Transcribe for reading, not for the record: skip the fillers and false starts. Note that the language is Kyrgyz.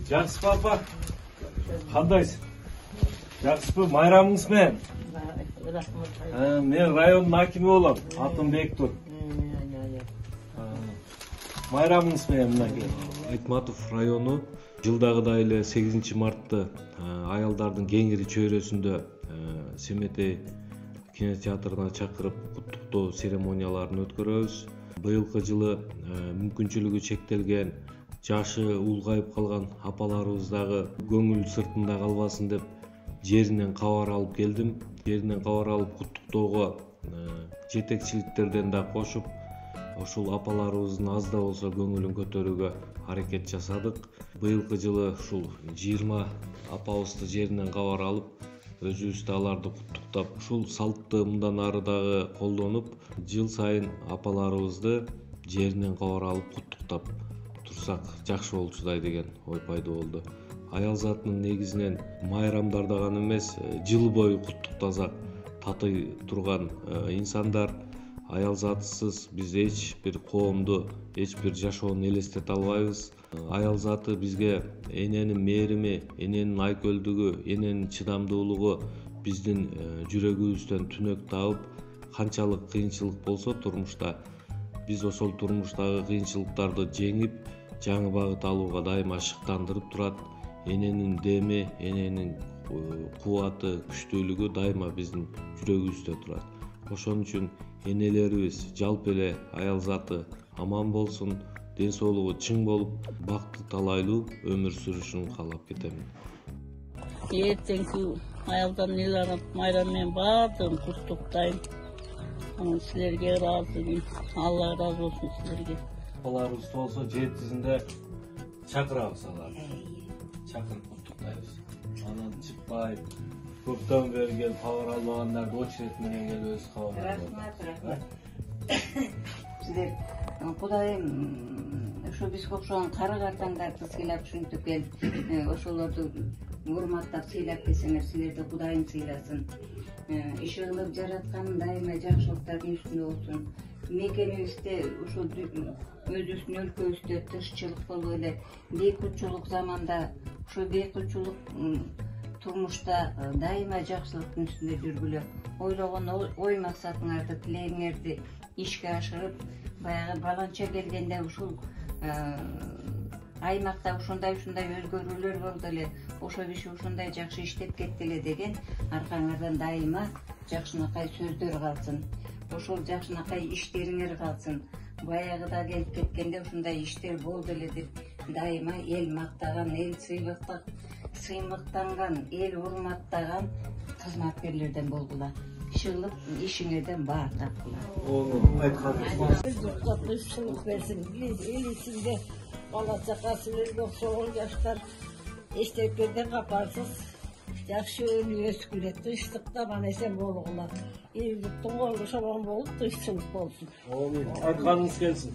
Жақсы папа. Қандайсың? Жақсы папа, майрамыңыз мен? Мен районның акимі болам. Атым Бектур. Майрамыңыз мен мынаке. Айтматов району жылдағыдай эле 8 мартты аялдардын кеңири чөйрөсүндө Семетей кинотеатрына чакырып куттуктоо церемонияларын өткөрөбүз. Быйылкы жылы мүмкүнчүлүгү чектелген, жашы улгайып калган апаларыбыздагы көңүл сыртында калбасын деп жеринен кабар алып келдим. Жеринен кабар алып куттуктоого жетекчиликтерден да кошуп, ушул апаларыбыздын аз да болсо көңүлүн көтөрүүгө аракет жасадык. Быйылкы жылы ушул 20 апабызды жеринен кабар алып, өзүбүз аларды куттуктап, ушул салтты мындан ары дагы колдонуп, жыл сайын апаларыбызды жеринен кабар алып куттуктап турсак жакшы болчудай деген ой пайда болду. Аял затынын негизинен майрамдарда гана эмес, жыл бою куттуктасак татый турган инсандар. Аял затысыз биз эч бир коомду, эч бир жашоону элестете албайбыз. Аял заты бизге эненин мээрими, эненин айкөлдүгү, эненин чыдамдуулугу биздин жүрөгүбүздөн түнөк табып, канчалык кыйынчылык болсо турмушта, биз ошол турмуштагы кыйынчылыктарды жеңип, жаңы багыт алууга дайыма шыктандырып турат. Эненин деми, эненин кубаты, күчтүүлүгү дайыма биздин жүрөгүбүздө турат. Ошон үчүн энелерибиз, жалпы эле аял заты аман болсун, ден соолугу чың болуп, бактылуу талайлуу өмүр сүрүшүн каалап кетемин. Эртеңки аялдан эле майрам менен баардыгын куттуктайм. Силерге ыраазымын. Алла ыраазы болсун силерге. Апаларыбыз болсо жетизинде чакырабыз аларды. Чакырып куттуктайбыз. Анан чыкпай, көптөн бери келип кабар албагандарды очередь менен келебиз кабар. Рахмат. Силер Кудайым ошо бизге окшогон кара картаңдарды сыйлап ушинтип келип, ошолорду урматтап сыйлап келсеңер, силерди Кудайым сыйласын. Иши кылып жараткан дайыма жакшылыктардын үстүндө болсун. Мекенибизде ошо өзүбүздүн өлкөбүздө тышчылык болуп эле бейкутчулук заманда, ошо бейкутчулук турмушта дайыма жакшылыктын үстүндө жүргүлө. Ойлогон ой максатыңарды, тилегиңерди ишке ашырып, баягы баланча келгенде ушул аймакта ушундай өзгөрүүлөр болду эле, ошо киши ушундай жакшы иштеп кетти эле деген аркаңардан дайыма жакшынакай сөздөр калсын. Ошол жакшынакай иштериңер калсын. Баягыда келип кеткенде ушундай иштер болду эле деп дайыма эл мактаган, эл сыймыктанган, эл урматтаган кызматкерлерден болгула. Иши кылып ишиңерден баар тапкыла. Жокко тынччылык берсин. Эл ичинде бала чака силерге окшогон жаштар эчтекеден капарсыз жакшы өскүлө, тынчтыкта аман эсен болгула. Элдиктин колу шомон болуп, тынччылык болсун. Айтқаныңыз келсин.